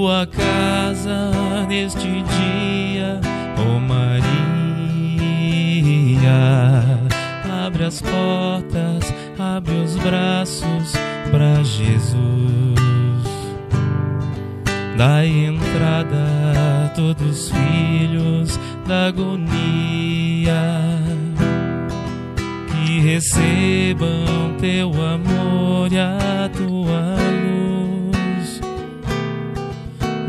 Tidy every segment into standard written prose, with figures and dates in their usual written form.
tua casa neste dia, ó Maria. Abre as portas, abre os braços para Jesus. Dai entrada a todos os filhos da agonia, que recebam teu amor e a tua luz.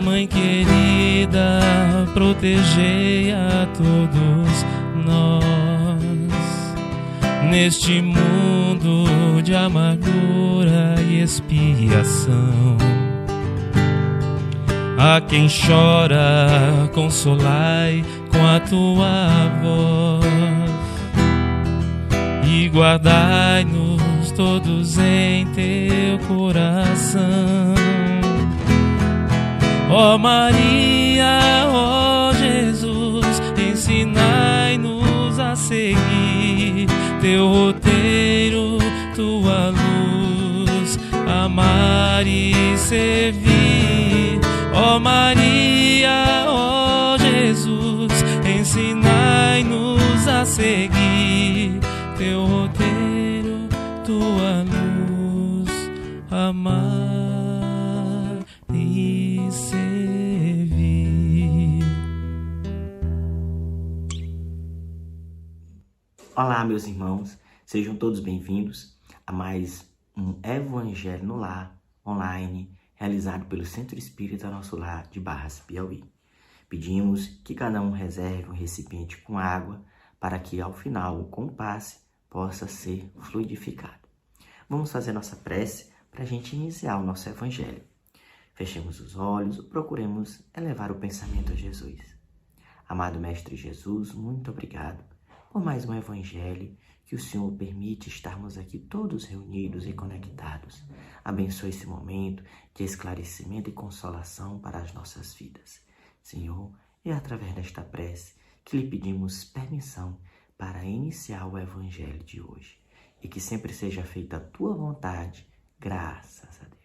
Mãe querida, protegei a todos nós neste mundo de amargura e expiação. A quem chora, consolai com a tua voz, e guardai-nos todos em teu coração. Ó Maria, ó Jesus, ensinai-nos a seguir teu roteiro, tua luz, amar e servir. Ó Maria, ó Jesus, ensinai-nos a seguir teu roteiro, tua luz, amar e servir. Olá, meus irmãos, sejam todos bem-vindos a mais um Evangelho no Lar online, realizado pelo Centro Espírita Nosso Lar de Barras, Piauí. Pedimos que cada um reserve um recipiente com água para que ao final o compasse possa ser fluidificado. Vamos fazer nossa prece para a gente iniciar o nosso Evangelho. Fechemos os olhos e procuremos elevar o pensamento a Jesus. Amado Mestre Jesus, muito obrigado por mais um Evangelho que o Senhor permite estarmos aqui todos reunidos e conectados. Abençoe esse momento de esclarecimento e consolação para as nossas vidas. Senhor, é através desta prece que lhe pedimos permissão para iniciar o Evangelho de hoje. E que sempre seja feita a tua vontade, graças a Deus.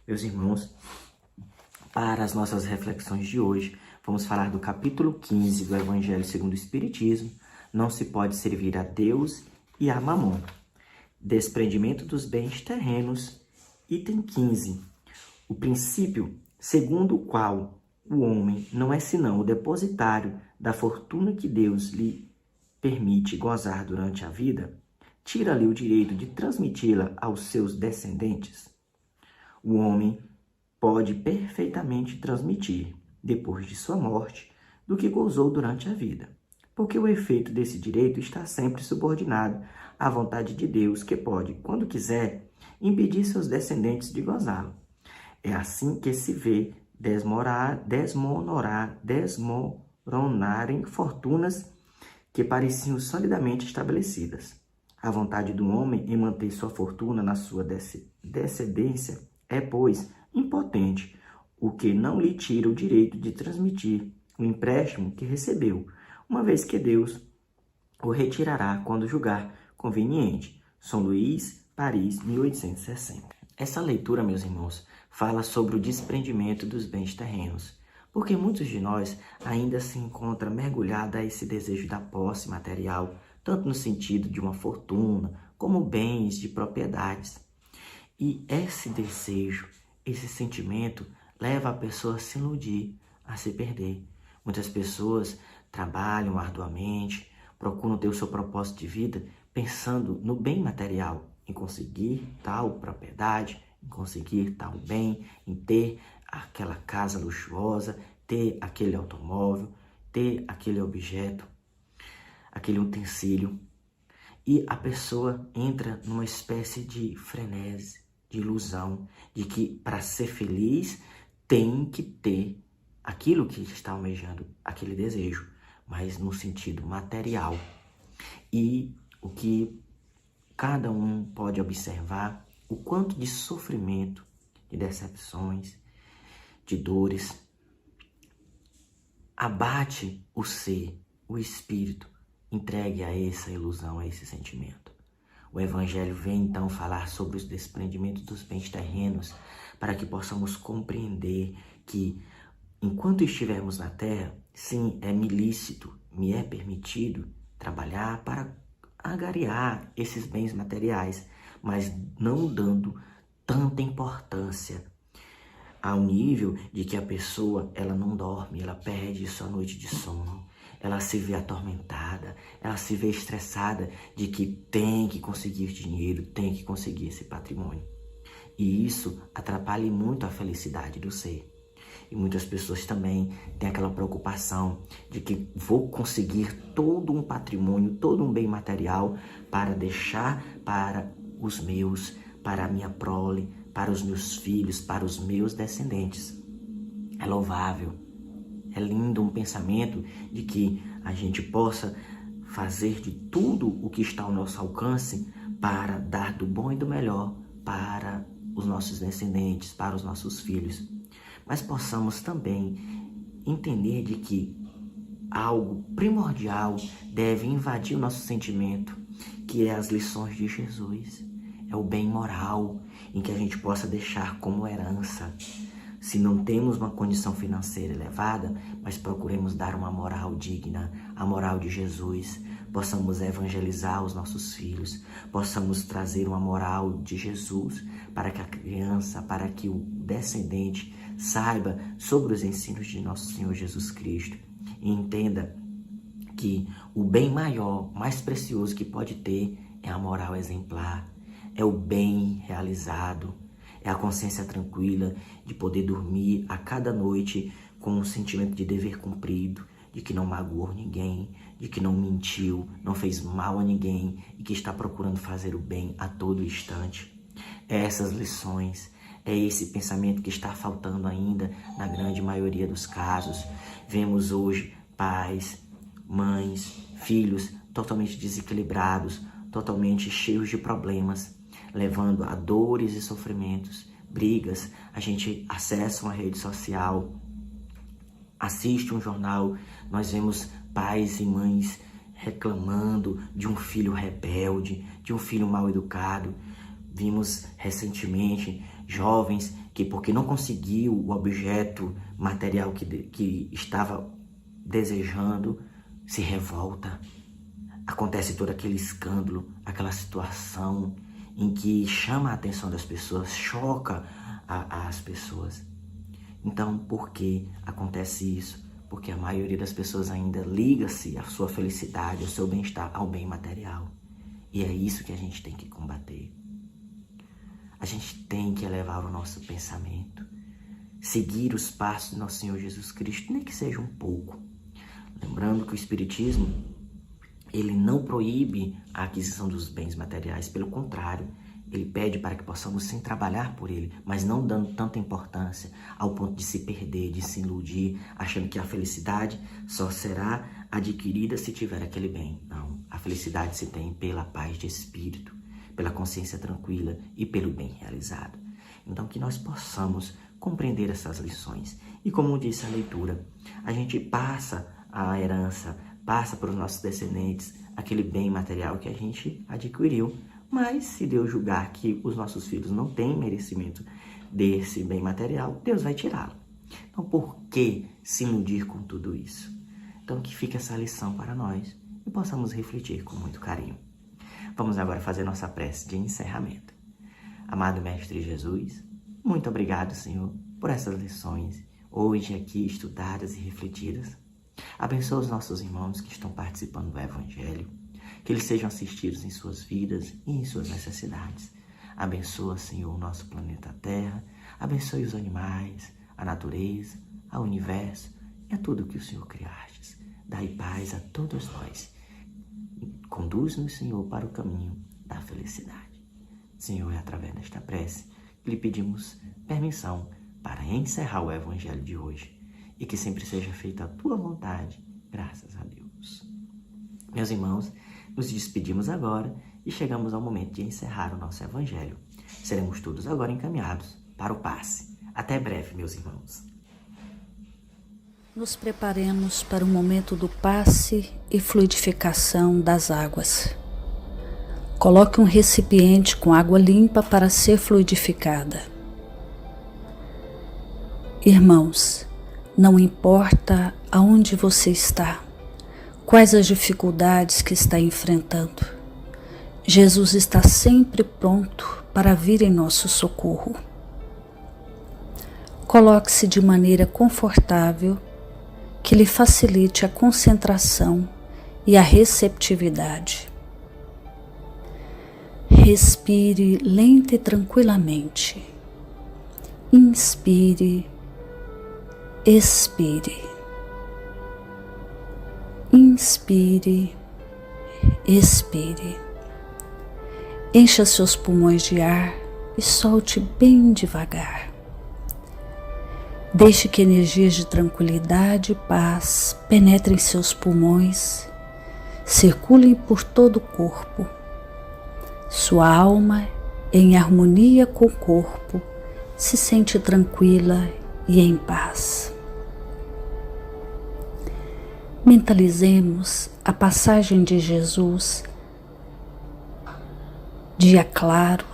Meus irmãos, para as nossas reflexões de hoje, vamos falar do capítulo 15 do Evangelho segundo o Espiritismo. Não se pode servir a Deus e a Mamon. Desprendimento dos bens terrenos. Item 15. O princípio segundo o qual o homem não é senão o depositário da fortuna que Deus lhe permite gozar durante a vida, tira-lhe o direito de transmiti-la aos seus descendentes. O homem pode perfeitamente transmitir, depois de sua morte, do que gozou durante a vida, porque o efeito desse direito está sempre subordinado à vontade de Deus, que pode, quando quiser, impedir seus descendentes de gozá-lo. É assim que se vê desmoronarem fortunas que pareciam solidamente estabelecidas. A vontade do homem em manter sua fortuna na sua descendência é, pois, impotente, o que não lhe tira o direito de transmitir o empréstimo que recebeu, uma vez que Deus o retirará quando julgar conveniente. São Luís, Paris, 1860. Essa leitura, meus irmãos, fala sobre o desprendimento dos bens terrenos, porque muitos de nós ainda se encontram mergulhados a esse desejo da posse material, tanto no sentido de uma fortuna, como bens de propriedades. E esse desejo, esse sentimento, leva a pessoa a se iludir, a se perder. Muitas pessoas trabalham arduamente, procuram ter o seu propósito de vida pensando no bem material, em conseguir tal propriedade, em conseguir tal bem, em ter aquela casa luxuosa, ter aquele automóvel, ter aquele objeto, aquele utensílio. E a pessoa entra numa espécie de frenesi, de ilusão, de que para ser feliz tem que ter aquilo que está almejando, aquele desejo, mas no sentido material. E o que cada um pode observar, o quanto de sofrimento, de decepções, de dores, abate o ser, o espírito, entregue a essa ilusão, a esse sentimento. O Evangelho vem então falar sobre os desprendimentos dos bens terrenos, para que possamos compreender que enquanto estivermos na terra, sim, é-me lícito, me é permitido trabalhar para angariar esses bens materiais, mas não dando tanta importância ao nível de que a pessoa, ela não dorme, ela perde sua noite de sono, ela se vê atormentada, ela se vê estressada de que tem que conseguir dinheiro, tem que conseguir esse patrimônio. E isso atrapalha muito a felicidade do ser. E muitas pessoas também têm aquela preocupação de que vou conseguir todo um patrimônio, todo um bem material para deixar para os meus, para a minha prole, para os meus filhos, para os meus descendentes. É louvável, é lindo um pensamento de que a gente possa fazer de tudo o que está ao nosso alcance para dar do bom e do melhor para os nossos descendentes, para os nossos filhos. Mas possamos também entender de que algo primordial deve invadir o nosso sentimento, que é as lições de Jesus. É o bem moral, em que a gente possa deixar como herança. Se não temos uma condição financeira elevada, mas procuremos dar uma moral digna, a moral de Jesus. Possamos evangelizar os nossos filhos, possamos trazer uma moral de Jesus para que a criança, para que o descendente saiba sobre os ensinos de nosso Senhor Jesus Cristo e entenda que o bem maior, mais precioso que pode ter é a moral exemplar, é o bem realizado, é a consciência tranquila de poder dormir a cada noite com um sentimento de dever cumprido, de que não magoou ninguém, de que não mentiu, não fez mal a ninguém e que está procurando fazer o bem a todo instante. É essas lições, é esse pensamento que está faltando ainda na grande maioria dos casos. Vemos hoje pais, mães, filhos totalmente desequilibrados, totalmente cheios de problemas, levando a dores e sofrimentos, brigas. A gente acessa uma rede social, assiste um jornal, nós vemos pais e mães reclamando de um filho rebelde, de um filho mal educado. Vimos recentemente jovens que, porque não conseguiu o objeto material que estava desejando, se revolta. Acontece todo aquele escândalo, aquela situação em que chama a atenção das pessoas, choca as pessoas. Então, por que acontece isso? Porque a maioria das pessoas ainda liga-se à sua felicidade, ao seu bem-estar, ao bem material. E é isso que a gente tem que combater. A gente tem que elevar o nosso pensamento, seguir os passos do nosso Senhor Jesus Cristo, nem que seja um pouco. Lembrando que o Espiritismo, ele não proíbe a aquisição dos bens materiais, pelo contrário, ele pede para que possamos sim trabalhar por ele, mas não dando tanta importância ao ponto de se perder, de se iludir, achando que a felicidade só será adquirida se tiver aquele bem. Não, a felicidade se tem pela paz de espírito, pela consciência tranquila e pelo bem realizado. Então que nós possamos compreender essas lições. E como disse a leitura, a gente passa a herança, passa para os nossos descendentes aquele bem material que a gente adquiriu, mas se Deus julgar que os nossos filhos não têm merecimento desse bem material, Deus vai tirá-lo. Então por que se iludir com tudo isso? Então que fique essa lição para nós e possamos refletir com muito carinho. Vamos agora fazer nossa prece de encerramento. Amado Mestre Jesus, muito obrigado, Senhor, por essas lições, hoje aqui estudadas e refletidas. Abençoa os nossos irmãos que estão participando do Evangelho, que eles sejam assistidos em suas vidas e em suas necessidades. Abençoa, Senhor, o nosso planeta Terra, abençoe os animais, a natureza, ao universo e a tudo que o Senhor criastes. Dai paz a todos nós. Conduz-nos, Senhor, para o caminho da felicidade. Senhor, é através desta prece que lhe pedimos permissão para encerrar o Evangelho de hoje e que sempre seja feita a tua vontade, graças a Deus. Meus irmãos, nos despedimos agora e chegamos ao momento de encerrar o nosso Evangelho. Seremos todos agora encaminhados para o passe. Até breve, meus irmãos. Nos preparemos para o momento do passe e fluidificação das águas. Coloque um recipiente com água limpa para ser fluidificada. Irmãos, não importa aonde você está, quais as dificuldades que está enfrentando, Jesus está sempre pronto para vir em nosso socorro. Coloque-se de maneira confortável, que lhe facilite a concentração e a receptividade. Respire lenta e tranquilamente. Inspire, expire. Inspire, expire. Encha seus pulmões de ar e solte bem devagar. Deixe que energias de tranquilidade e paz penetrem seus pulmões, circulem por todo o corpo. Sua alma, em harmonia com o corpo, se sente tranquila e em paz. Mentalizemos a passagem de Jesus. Dia claro,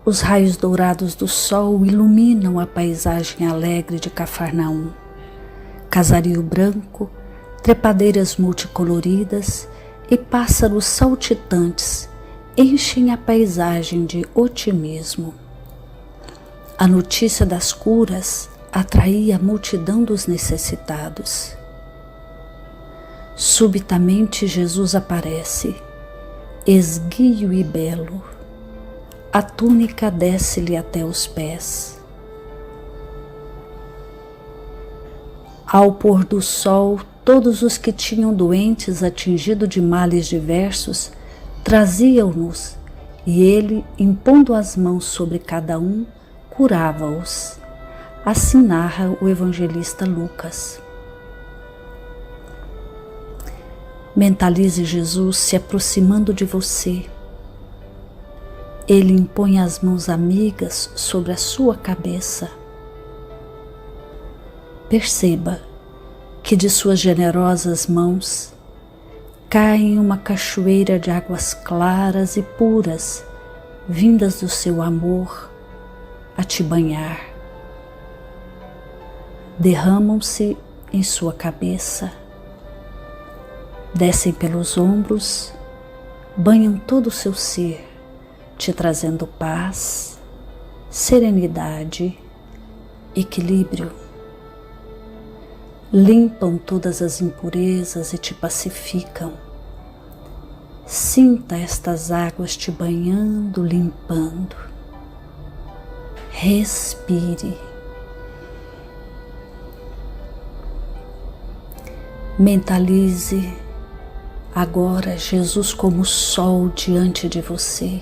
os raios dourados do sol iluminam a paisagem alegre de Cafarnaum. Casario branco, trepadeiras multicoloridas e pássaros saltitantes enchem a paisagem de otimismo. A notícia das curas atraía a multidão dos necessitados. Subitamente Jesus aparece, esguio e belo. A túnica desce-lhe até os pés. Ao pôr do sol, todos os que tinham doentes atingidos de males diversos traziam-nos, e ele, impondo as mãos sobre cada um, curava-os. Assim narra o evangelista Lucas. Mentalize Jesus se aproximando de você. Ele impõe as mãos amigas sobre a sua cabeça. Perceba que de suas generosas mãos cai uma cachoeira de águas claras e puras, vindas do seu amor a te banhar. Derramam-se em sua cabeça, descem pelos ombros, banham todo o seu ser, te trazendo paz, serenidade, equilíbrio. Limpam todas as impurezas e te pacificam. Sinta estas águas te banhando, limpando. Respire. Mentalize agora Jesus como sol diante de você.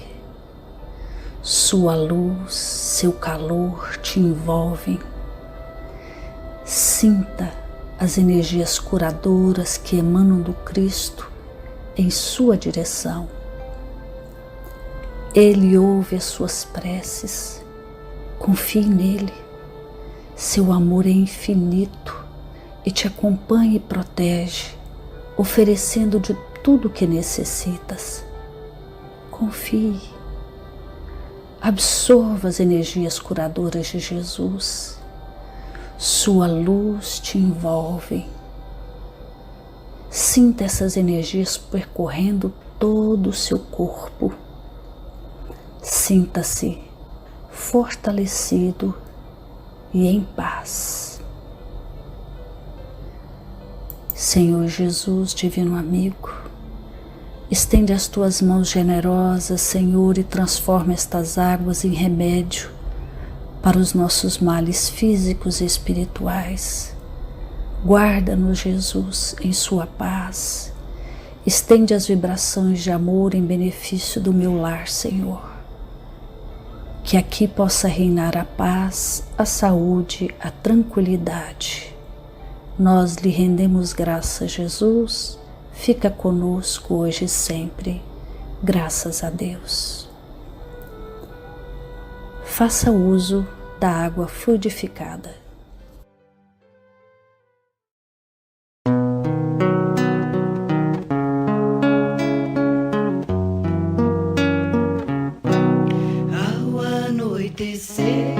Sua luz, seu calor te envolvem. Sinta as energias curadoras que emanam do Cristo em sua direção. Ele ouve as suas preces. Confie nele. Seu amor é infinito e te acompanha e protege, oferecendo de tudo o que necessitas. Confie. Absorva as energias curadoras de Jesus. Sua luz te envolve. Sinta essas energias percorrendo todo o seu corpo. Sinta-se fortalecido e em paz. Senhor Jesus, divino amigo, estende as tuas mãos generosas, Senhor, e transforma estas águas em remédio para os nossos males físicos e espirituais. Guarda-nos, Jesus, em sua paz. Estende as vibrações de amor em benefício do meu lar, Senhor. Que aqui possa reinar a paz, a saúde, a tranquilidade. Nós lhe rendemos graças, Jesus. Fica conosco hoje e sempre. Graças a Deus. Faça uso da água fluidificada. Ao anoitecer